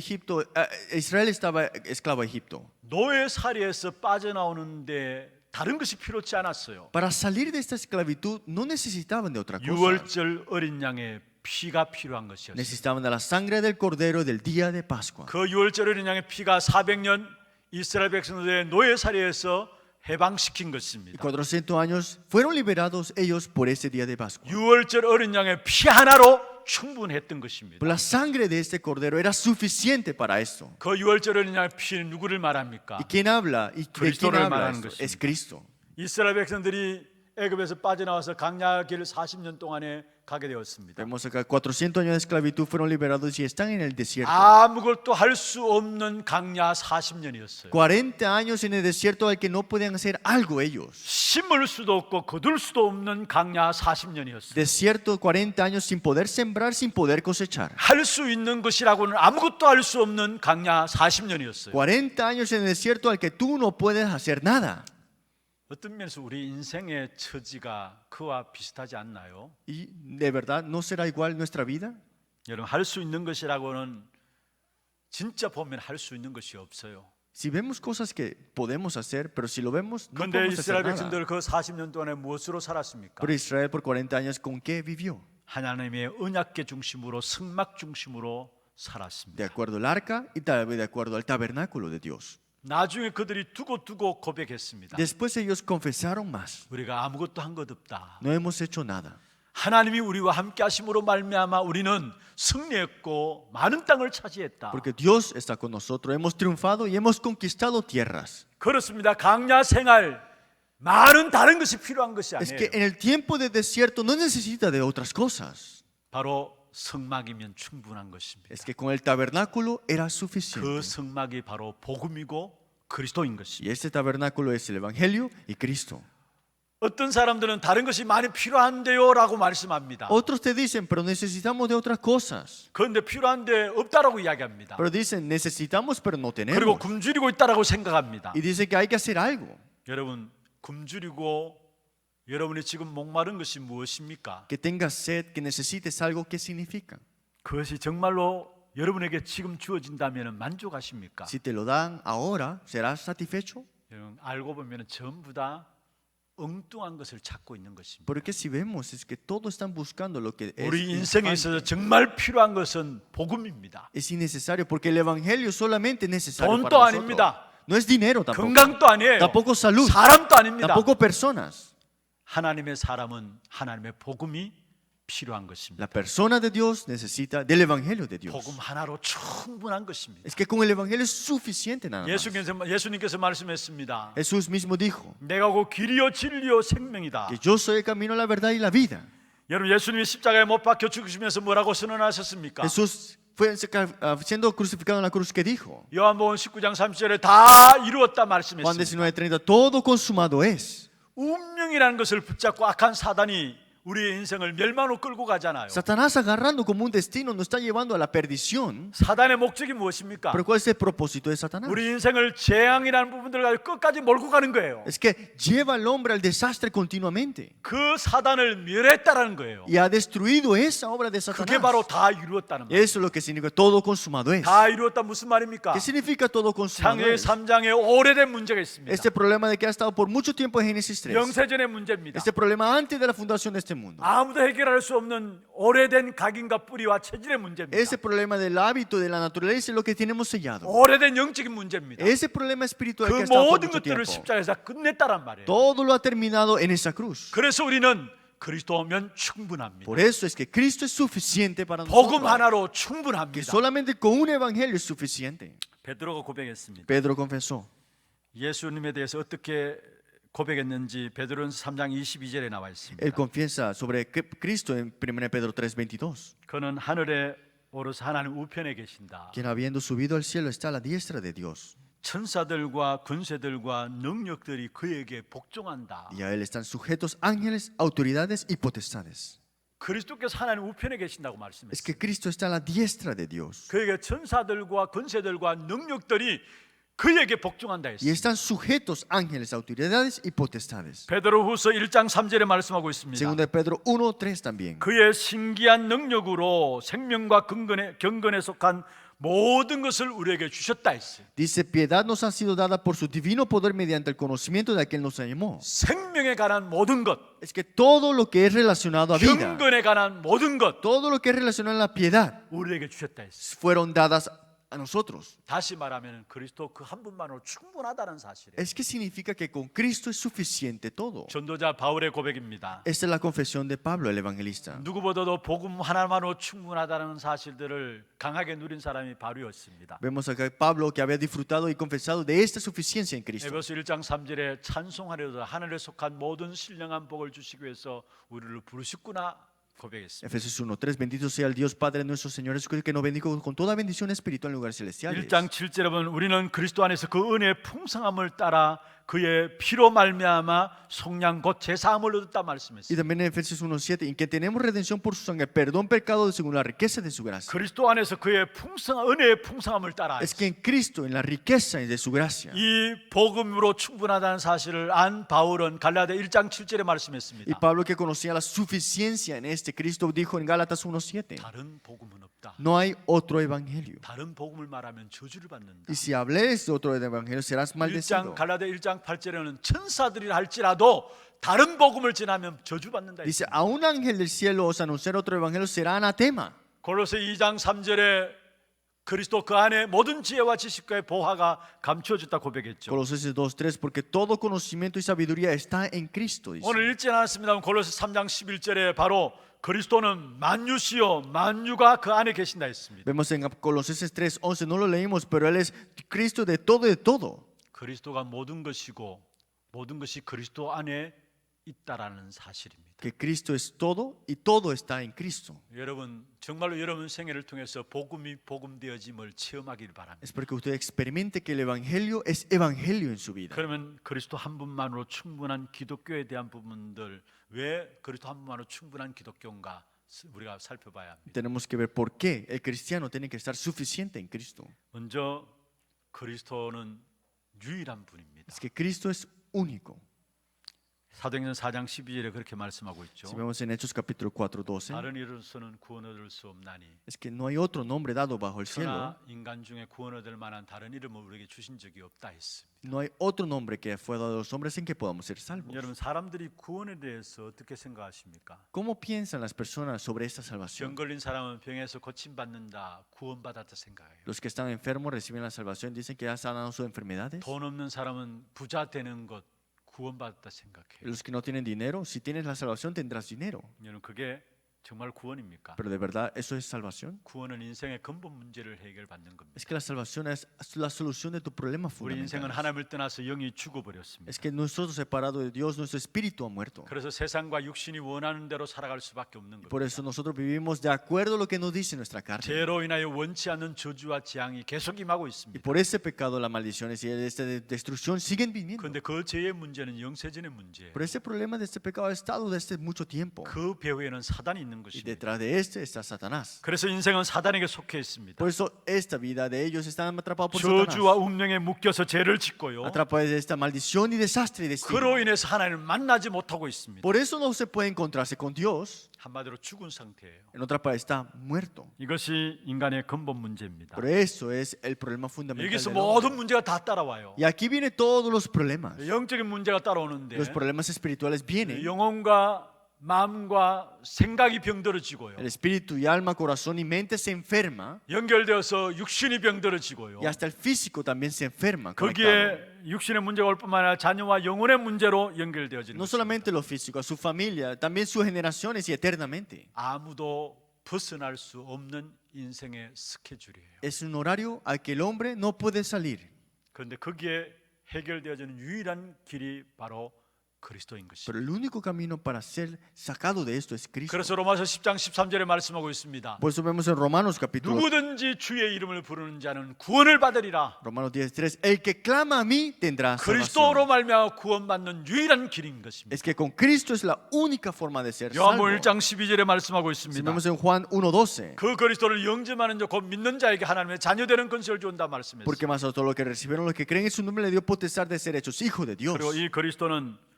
Israel estaba esclavo a Egipto. 노예 살이에서 빠져나오는데 다른 것이 필요치 않았어요. Para salir de esta esclavitud no necesitaban de otra cosa. 유월절 어린 양의 피가 필요한 것이었어요. Necesitaban de la sangre del cordero del día de Pascua. 그 유월절 어린 양의 피가 400년 이스라엘 백성들의 노예 살이에서 해방시킨 Y 것입니다. 400 años fueron liberados ellos por ese día de Pascua. 유월절 어린 양의 피 하나로 충분했던 것입니다. Pero la sangre de este cordero era suficiente para esto. 그 유월절을 피는 누구를 말합니까? ¿Y quién habla? ¿Y de quién 그리스도를 habla 말하는 esto? 것입니다. Es Cristo. 이스라엘 백성들이 애굽에서 빠져나와서 광야 길을 40년 동안에 가게 되었습니다. Vemos acá 400 años de esclavitud fueron liberados y están en el desierto. 아무것도 할 수 없는 광야 40년이었어요. 40 años en el desierto al que no podían hacer algo ellos. 심을 수도 없고 거둘 수도 없는 광야 40년이었어요. Desierto 40 años sin poder sembrar, sin poder cosechar. 할 수 있는 것이라고는 아무것도 할 수 없는 광야 40년이었어요. 40 años en el desierto al que tú no puedes hacer nada. 어떤 면에서 우리 인생의 처지가 그와 비슷하지 않나요? ¿Y de verdad no será igual nuestra vida? 여러분 할 수 있는 것이라고는 진짜 보면 할 수 있는 것이 없어요. Si vemos cosas que podemos hacer, pero si lo vemos, no 그런데 podemos hacer 이스라엘 nada. 백성들 그 40년 동안에 무엇으로 살았습니까? Pero Israel por 40 años, ¿con qué vivió? 하나님의 언약궤 중심으로 성막 중심으로 살았습니다. De acuerdo al arca y también de acuerdo al tabernáculo de Dios. 나중에 그들이 두고 고백했습니다. Después ellos confesaron más. 우리가 아무것도 한 것 없다. No hemos hecho nada. 하나님이 우리와 함께 하심으로 말미암아 우리는 승리했고 많은 땅을 차지했다. Porque Dios está con nosotros. Hemos triunfado y hemos conquistado tierras. 그렇습니다. 광야 생활 많은 다른 것이 필요한 것이 Es 아니에요. que en el tiempo de desierto no necesita de otras cosas. 바로 성막이면 충분한 것입니다. Es que con el tabernáculo era 그 suficiente. 성막이 바로 복음이고 그리스도인 Y 것입니다. este tabernáculo es el Evangelio y Cristo. 어떤 사람들은 다른 것이 많이 필요한데요라고 말씀합니다. Otros te dicen, pero necesitamos de otras cosas. 그런데 필요한데 없다라고 이야기합니다. Pero dicen, necesitamos, pero no 그리고 tenemos. 굶주리고 있다라고 생각합니다. Y dice que hay que hacer algo. 여러분 굶주리고 여러분이 지금 목마른 것이 무엇입니까? Que tengas sed, que necesites algo, ¿qué significa? 그것이 정말로 여러분에게 지금 주어진다면 만족하십니까? Si te lo dan ahora, ¿serás satisfecho? 여러분 알고 보면 전부 다 엉뚱한 것을 찾고 있는 것입니다. Porque si vemos es que todos están buscando lo que 우리 es 인생에 infante. 있어서 정말 필요한 것은 복음입니다. Es innecesario porque el evangelio solamente es necesario 돈도 para 아닙니다. nosotros. No es dinero tampoco. 건강도 아니에요. tampoco salud. 사람도 아닙니다. tampoco personas. 하나님의 사람은 하나님의 복음이 필요한 것입니다. La persona de Dios necesita del evangelio de Dios. 복음 하나로 충분한 것입니다. Es que con el evangelio es suficiente nada más. 예수님께서 말씀했습니다. Jesús mismo dijo 내가 곧 길이요 진리요 생명이다. que yo soy el camino, la verdad y la vida. 여러분 예수님이 십자가에 못 박혀 죽으시면서 뭐라고 선언하셨습니까? Jesús fue siendo crucificado en la cruz que dijo. 요한복음 19장 30절에 다 이루었다 Juan 말씀했습니다. 19:30, todo consumado es. 운명이라는 것을 붙잡고 악한 사단이 우리의 인생을 멸망으로 끌고 가잖아요. Satanás agarrando como un destino nos está llevando a la perdición. 사단의 목적이 무엇입니까? Pero ¿cuál es el propósito de Satanás? 우리 인생을 재앙이라는 부분들을 가지고 끝까지 몰고 가는 거예요. Es que lleva al hombre al desastre continuamente. 그 사단을 멸했다라는 거예요. Y ha destruido esa obra de 그게 바로 Satanás. 다 이루었다는 Y 거예요. eso es lo que significa todo consumado es. 다 이루었다 무슨 말입니까? ¿Qué significa todo consumado 창세기 es? 3장에 오래된 문제가 있습니다. Este problema de que ha estado por mucho tiempo en Génesis 3. 영세전의 문제입니다. Este problema antes de la fundación de este mundo. 아무도 해결할 수 없는 오래된 각인과 뿌리와 체질의 문제입니다. Ese problema del hábito de la naturaleza es lo que tenemos sellado. 오래된 영적인 문제입니다. Ese problema espiritual que 그 ha estado por 모든 mucho 것들을 tiempo. 십자가에서 끝냈다란 말이에요. Todo lo ha terminado en esa cruz. 그래서 우리는 그리스도면 충분합니다. Por eso es que Cristo es suficiente para 복음 nosotros. 하나로 Que 충분합니다. solamente con un evangelio es suficiente. 베드로가 고백했습니다. Pedro confesó. 예수님에 대해서 어떻게 고백했는지 베드로는 3장 22절에 나와 있습니다. Él confiesa sobre Cristo en 1 Pedro 3:22. 그는 하늘에 오르사 하나님 우편에 계신다. Quien habiendo subido al cielo está a la diestra de Dios. 천사들과 군세들과 능력들이 그에게 복종한다. Y a él están sujetos ángeles, autoridades y potestades. 그리스도께서 하나님 우편에 계신다고 Es 말씀했어요. que Cristo está a la diestra de Dios. 그에게 천사들과 군세들과 능력들이 그에게 복종한다 Y 했어요. están sujetos ángeles, autoridades y potestades. 베드로후서 1장 3절에 말씀하고 있습니다. Segundo de Pedro 1:3 también. 그의 신기한 능력으로 생명과 경건에 속한 모든 것을 우리에게 주셨다 했어요. Dice, piedad nos ha sido dada por su divino poder mediante el conocimiento de aquel nos llamó. 생명에 관한 모든 것, Es que todo lo que es relacionado a vida, 경건에 관한 모든 것 todo lo que es relacionado a la piedad, 우리에게 주셨다 했어요. fueron dadas a nosotros. 다시 말하면 그리스도 그 한 분만으로 충분하다는 사실이에요. Es que significa que con Cristo es suficiente todo. 전도자 바울의 고백입니다. Esta es la confesión de Pablo, el evangelista. 누구보다도 복음 하나만으로 충분하다는 사실들을 강하게 누린 사람이 바울이었습니다. Vemos acá Pablo que había disfrutado y confesado de esta suficiencia en Cristo. 에베소 1장 3절에 찬송하려다 하늘에 속한 모든 신령한 복을 주시기 위해서 우리를 부르셨구나 고백했습니다. Efesios 1:3, bendito sea el Dios Padre nuestro Señor Jesucristo que nos bendijo con toda bendición espiritual en lugares celestiales. 1장 7절에 보면 우리는 그리스도 안에서 그 은혜의 풍성함을 따라 그의 피로 말미암아 속량 곧 제사함을 얻었다 Y 말씀했습니다. también en Efesios 1:7, en que tenemos redención por su sangre, perdón pecado según la riqueza de su gracia. 그리스도 안에서 그의 은혜의 풍성함을 따라 Es que en Cristo, en la riqueza de su gracia. 이 복음으로 충분하다는 사실을 안 바울은 갈라디아 1장 7절에 Y 말씀했습니다. Pablo, que conocía la suficiencia en este Cristo, dijo en Gálatas 1:7, 다른 복음은 없다. no hay otro evangelio. 다른 복음을 말하면 저주를 받는다. Y si hables de otro evangelio, serás 1장 maldecido. 갈라디아 1장 8절에는 천사들이 할지라도 다른 복음을 전하면 저주받는다. Dice, a un ángel del cielo os anunciar otro evangelio será anatema. 골로새 2장 3절에 그리스도 그 안에 모든 지혜와 지식과의 보화가 감추어졌다 고백했죠. Colosenses 2:3, porque todo conocimiento y sabiduría está en Cristo. Dice. 오늘 읽지 않았습니다만 골로새 3장 11절에 바로 그리스도는 만유시요 만유가 그 안에 계신다 했습니다. Vemos en Colosenses 3:11, no lo leímos, pero Él es Cristo de todo y de todo. 그리스도가 모든 것이고 모든 것이 그리스도 안에 있다라는 사실입니다. Que Cristo es todo y todo está en Cristo. 여러분 정말로 여러분 생애를 통해서 복음이 복음되어짐을 체험하기를 바랍니다. Es porque usted experimente que el evangelio es evangelio en su vida. 그러면 그리스도 한 분만으로 충분한 기독교에 대한 부분들 왜 그리스도 한 분만으로 충분한 기독교인가 우리가 살펴봐야 합니다. Tenemos que ver por qué el cristiano tiene que estar suficiente en Cristo. 먼저 그리스도는 유일한 분입니다. Es que Cristo es único. 사도행전 4장 12절에 그렇게 말씀하고 있죠. Si vemos en Hechos capítulo 4:12, 다른 이름으로서는 구원 얻을 수 없나니 es que no hay otro nombre dado bajo el cielo. 그러나 인간 중에 구원 얻을 만한 다른 이름을 우리에게 주신 적이 없다 했습니다. No hay otro nombre que fue dado a los hombres en que podamos ser salvos. 여러분 사람들이 구원에 대해서 어떻게 생각하십니까? ¿Cómo piensan las personas sobre esta salvación? 병 걸린 사람은 병에서 고침 받는다, 구원받았다 생각해요. Los que están enfermos reciben la salvación, dicen que ya sanado sus enfermedades. 돈 없는 사람은 부자 되는 것 구원받았다 생각해요. Los que no tienen dinero, si tienes la salvación tendrás dinero. 여러분 그게 정말 구원입니까? Pero de verdad, ¿eso es salvación? 구원은 인생의 근본 문제를 해결받는 겁니다. Es que la salvación es la solución de tu problema 우리 인생은 fundamental. 하나님을 떠나서 영이 죽어버렸습니다. Es que nosotros separados de Dios, nuestro espíritu ha muerto. 그래서 세상과 육신이 원하는 대로 살아갈 수밖에 없는 Por 겁니다. eso nosotros vivimos de acuerdo a lo que nos dice nuestra carne. 죄로 인하여 원치 않는 저주와 재앙이 계속 임하고 Y 있습니다. por ese pecado, las maldiciones y esta destrucción siguen viniendo. 그런데 그 죄의 문제는 영세전의 문제예요. Pero ese problema de este pecado ha estado desde mucho tiempo. 그 배후에는 사단이 있는 Y 것입니다. detrás de este está Satanás. 그래서 인생은 사단에게 속해 있습니다. Por eso esta vida de ellos están atrapados por 저주와 Satanás. 운명에 묶여서 죄를 짓고요. Atrapados de esta maldición y desastre y destino. 그로 인해서 하나님을 만나지 못하고 있습니다. Por eso no se puede encontrarse con Dios. 한마디로 죽은 상태예요. En otra parte está muerto. 이것이 인간의 근본 문제입니다. Por eso es el problema fundamental 여기서 del hombre. 모든 문제가 다 따라와요. Y aquí vienen todos los problemas. 영적인 문제가 따라오는데 Los problemas espirituales vienen. 영혼과 마음과 생각이 병들어지고요. El espíritu y alma, corazón y mente se enferma. 연결되어서 육신이 병들어지고요. Y hasta el físico también se enferma. conectado. 거기에 육신의 문제가 올 뿐만 아니라 자녀와 영혼의 문제로 연결되어지는 No 것입니다. solamente lo físico, a su familia, también sus generaciones y eternamente. 아무도 벗어날 수 없는 인생의 스케줄이에요. Es un horario al que el hombre no puede salir. 그런데 거기에 해결되어지는 유일한 길이 바로 그리스도인 것입니다. Pero el único camino para ser sacado de esto es Cristo. 그래서 로마서 10장 13절에 말씀하고 있습니다. Por eso vemos en Romanos capítulo 누구든지 주의 이름을 부르는 자는 구원을 받으리라. Romanos 10:3, el que clama a mí tendrá 그리스도로 salvación. 말미암아 구원받는 유일한 길인 것입니다. Es que con Cristo es la única forma de ser 요한복음 salvo. 1장 12절에 말씀하고 Si 있습니다. vemos en Juan 1:12, 그 그리스도를 영접하는 자 곧 믿는 자에게 하나님의 자녀되는 권세를 준다 말씀했습니다. porque más a todos los que recibieron, los que creen en su nombre, le dio potestad de ser hechos hijos de Dios. 그리고 이 그리스도는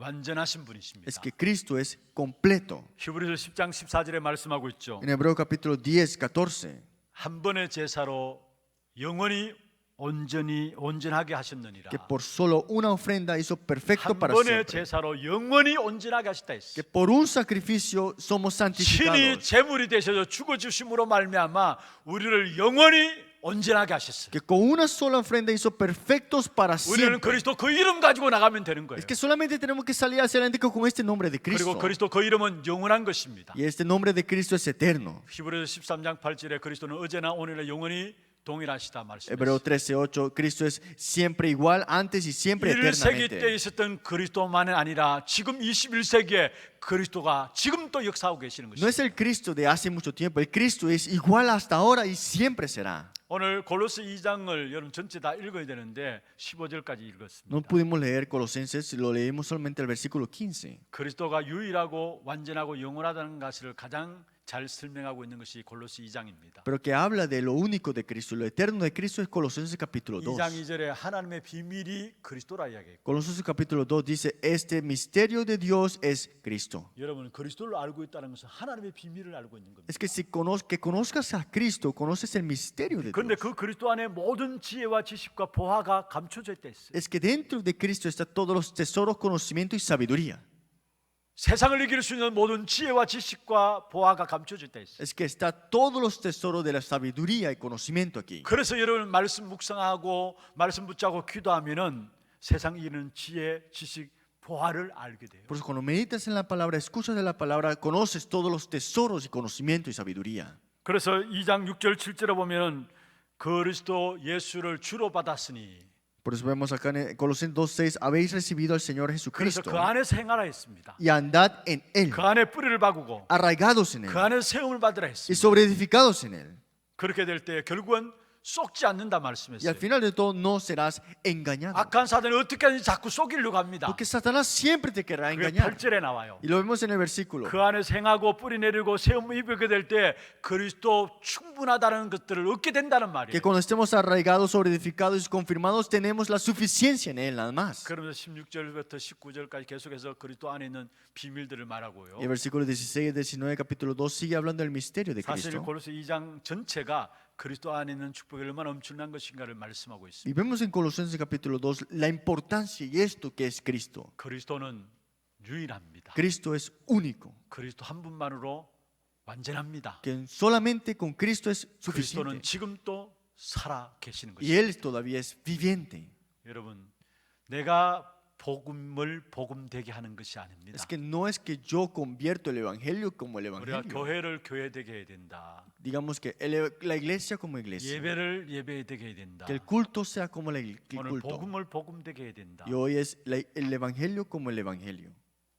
완전하신 분이십니다. Es que Cristo es completo. 히브리서 10장 14절에 말씀하고 있죠. En Hebreo capítulo 10:14, 한 번의 제사로 영원히 온전하게 하셨느니라. que por solo una ofrenda hizo perfecto 한 para 번의 siempre. 제사로 영원히 온전하게 하셨다 했어. Que por un sacrificio somos 신이 santificados. 제물이 되셔서 죽어 주심으로 말미암아 우리를 영원히 온전하게 하셨어요. que con una sola ofrenda hizo perfectos para 우리는 siempre. 그리스도 그 이름 가지고 나가면 되는 거예요. Es que solamente tenemos que salir hacia adelante con este nombre de 그리고 Cristo. 그리스도 그 이름은 영원한 것입니다. Y este nombre de Cristo es eterno. 히브리서 13장 8절에 그리스도는 어제나 오늘나 영원히 동일하시다 Hebreo 말씀했어요. 13:8, Cristo es siempre igual, antes y siempre 1세기 때 eternamente. 있었던 그리스도만은 아니라 지금 21세기에 그리스도가 지금 또 역사하고 계시는 No 것입니다. es el Cristo de hace mucho tiempo, el Cristo es igual hasta ahora y siempre será. 오늘 골로새 2장을 여러분 전체 다 읽어야 되는데 15절까지 No 읽었습니다. pudimos leer Colosenses, lo leímos solamente el versículo 15. 그리스도가 유일하고 완전하고 영원하다는 것을 가장 잘 설명하고 있는 것이 골로새 2장입니다. Pero que habla de lo único de Cristo, lo eterno de Cristo es Colosenses capítulo 2. 2장 2절에 하나님의 비밀이 그리스도라 이야기했고 Colosenses capítulo 2 dice, este misterio de Dios es Cristo. 여러분 그리스도를 알고 있다는 것은 하나님의 비밀을 알고 있는 겁니다. Es que si que conozcas a Cristo, conoces el misterio de 그런데 Dios. 그 그리스도 안에 모든 지혜와 지식과 보화가 감춰져 있다 했어요. Es que dentro de Cristo está todos los tesoros, conocimiento y sabiduría. 세상을 이길 수 있는 모든 지혜와 지식과 보화가 감춰져 있다 했어요. Es que está todos los tesoros de la sabiduría y conocimiento aquí. 그래서 여러분 말씀 묵상하고 말씀 붙잡고 기도하면은 세상 이기는 지혜, 지식, 보화를 알게 돼요. Por eso cuando meditas en la palabra, escuchas de la palabra, conoces todos los tesoros y conocimiento y sabiduría. 그래서 2장 6절 7절에 보면은 그리스도 예수를 주로 받았으니 Por eso vemos acá en Colosenses 2:6, habéis recibido al Señor 그래서 Jesucristo 그 안에서 행하라 했습니다. y andad en Él, 그 안에 뿌리를 박고 arraigados en Él 그 안에 세움을 받으라 y 했습니다. sobreedificados en Él. 그렇게 될 때 결국은 쏙지 않는다 Y 말씀했어요. al final de todo no serás engañado. 악한 사단이 어떻게든지 자꾸 속이려고 합니다. Porque Satanás siempre te querrá 그게 engañar. 8절에 나와요. Y lo vemos en el versículo. 그 안에서 행하고 뿌리 내리고 세움 입게 될 때 그리스도 충분하다는 것들을 얻게 된다는 Que 말이에요. cuando estemos arraigados, sobreedificados y confirmados, tenemos la suficiencia en Él, nada más. 그러면서 16절부터 19절까지 계속해서 그리스도 안에 있는 비밀들을 말하고요. Y el versículo 16 y 19 capítulo 2 sigue hablando del misterio de 사실 Cristo. 골로새 2장 전체가 그리스도 안에 있는 축복이 얼마나 엄청난 것인가를 말씀하고 있습니다. Y vemos en Colosenses capítulo 2 la importancia y esto que es Cristo. 그리스도는 유일합니다. Cristo es único. 그리스도 한 분만으로 완전합니다. Que solamente con Cristo es 그리스도는 suficiente. 지금도 살아 계시는 Y 것입니다. Él todavía es viviente. 여러분, 내가 복음을 복음되게 하는 것이 아닙니다. Es que no es que yo convierto el evangelio como el 우리가 evangelio. 교회를 교회되게 해야 된다. Digamos que la iglesia como iglesia. 예배를 예배되게 해야 된다. Que el culto sea como el 오늘 culto. 복음을 복음되게 해야 된다. Y hoy es el evangelio como el evangelio.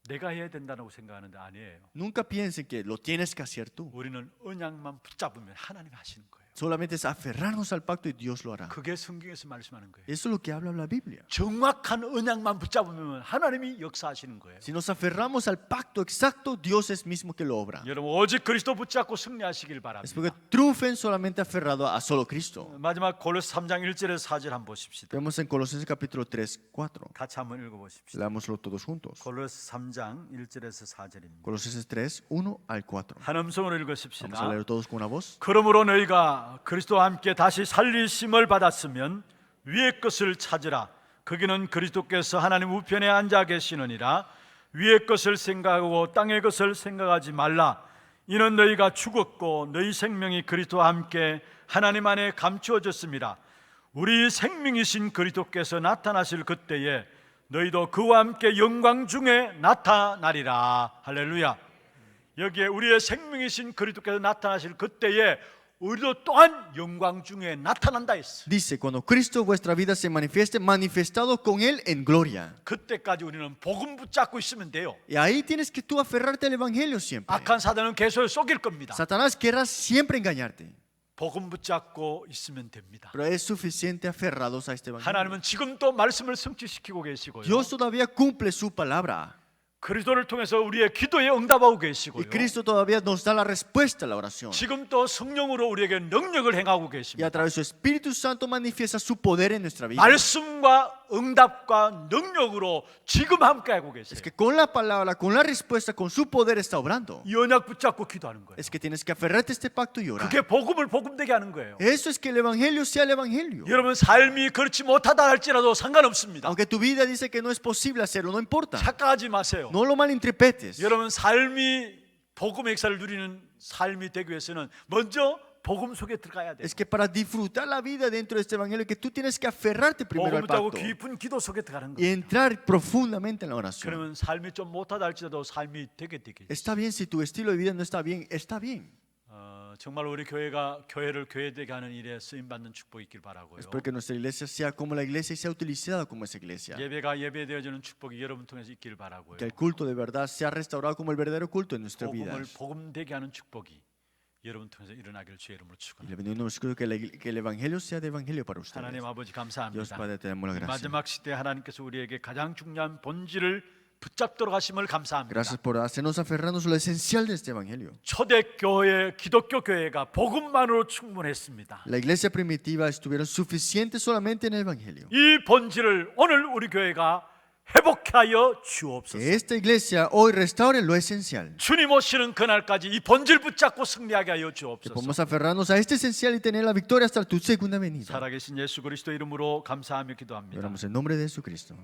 내가 해야 된다고 생각하는데 아니에요. Nunca piensen que lo tienes que hacer tú. 우리는 언약만 붙잡으면 하나님이 하시는 거예요. Solamente es aferrarnos al pacto y Dios lo hará. 그게 성경에서 말씀하는 거예요. Eso es lo que habla la Biblia. 정확한 언약만 붙잡으면 하나님이 역사하시는 거예요. Si nos aferramos al pacto exacto, Dios es mismo que lo obra. 여러분 오직 그리스도 붙잡고 승리하시길 Es 바랍니다. porque triunfen solamente aferrado a solo Cristo. 마지막 골로새 3장 1절에서 4절 한번 보십시다. Vemos en Colosenses capítulo 3, 4. 같이 한번 읽어보십시다. Leámoslo todos juntos. 골로새 3장 1절에서 4절입니다. Colosenses 3, 1 al 4. 한 음성으로 Vamos a 읽으십시다. leer todos con una voz. 그러므로 너희가 그리스도와 함께 다시 살리심을 받았으면 위의 것을 찾으라. 거기는 그리스도께서 하나님 우편에 앉아 계시느니라. 위의 것을 생각하고 땅의 것을 생각하지 말라. 이는 너희가 죽었고 너희 생명이 그리스도와 함께 하나님 안에 감추어졌습니다. 우리 생명이신 그리스도께서 나타나실 그때에 너희도 그와 함께 영광 중에 나타나리라. 할렐루야. 여기에 우리의 생명이신 그리스도께서 나타나실 그때에 우리도 또한 영광 중에 나타난다 했어. Dice, cuando Cristo vuestra vida se manifieste, manifestado con Él en gloria. 그때까지 우리는 복음 붙잡고 있으면 돼요. Y ahí tienes que tú aferrarte al evangelio siempre. 악한 사단은 계속 속일 겁니다. Satanás querrá siempre engañarte. 복음 붙잡고 있으면 됩니다. Pero es suficiente aferrados a este evangelio. 하나님은 지금도 말씀을 성취시키고 계시고요. Dios todavía cumple su palabra. 그리스도를 통해서 우리의 기도에 응답하고 계시고요. Y Cristo todavía nos da la respuesta a la oración. 지금 또 성령으로 우리에게 능력을 행하고 Y a 계십니다. través de su Espíritu Santo manifiesta su poder en nuestra vida. 말씀과 응답과 능력으로 지금 함께하고 계세요. Es que con la palabra, con la respuesta, con su poder está obrando. 이 언약 붙잡고 기도하는 거예요. Es que tienes que aferrarte a este pacto y orar. 그게 복음을 복음되게 하는 거예요. Eso es que el evangelio sea el evangelio. 여러분 삶이 그렇지 못하다 할지라도 상관없습니다. Aunque tu vida dice que no es posible hacerlo, no importa. 착각하지 마세요. No lo malinterpretes. 여러분 삶이 복음의 역사를 누리는 삶이 되기 위해서는 먼저 복음 속에 들어가야 돼. Es que para disfrutar la vida dentro de este evangelio, que tú tienes que aferrarte primero al 복음 따고 pacto 깊은 기도 속에 들어가는 y 거예요. entrar profundamente en la oración. 그러면 삶이 좀 못하다 할지라도 삶이 되게. Está bien si tu estilo de vida no está bien, está bien. 정말 우리 교회가 교회를 교회되게 하는 일에 쓰임 받는 축복이 있길 바라고요. Espero que nuestra iglesia sea como la iglesia y sea utilizada como esa iglesia. 예배가 예배되어지는 축복이 여러분 통해서 있길 바라고요. Que el culto de verdad sea restaurado como el verdadero culto en nuestras 복음을 vidas. 복음되게 하는 축복이 여러분 통해서 일어나길 주의 이름으로 Y 축원합니다. le pedimos que el evangelio sea de evangelio para ustedes. 하나님 아버지 Dios 감사합니다. Padre, te damos la gracia. 마지막 시대 하나님께서 우리에게 가장 중요한 본질을 붙잡도록 하심을 감사합니다. Gracias por hacernos aferrarnos a lo esencial de este evangelio. 초대교회 기독교 교회가 복음만으로 충분했습니다. La iglesia primitiva estuvieron suficientes solamente en el evangelio. 이 본질을 오늘 우리 교회가 회복하여 주옵소서. Que esta iglesia hoy restaure lo esencial. 주님 오시는 그날까지 이 본질 붙잡고 승리하게 하여 Que 주옵소서. podamos aferrarnos a este esencial y tener la victoria hasta tu segunda venida. 살아계신 예수 그리스도 이름으로 감사하며 Y 기도합니다. oramos en nombre de Jesucristo.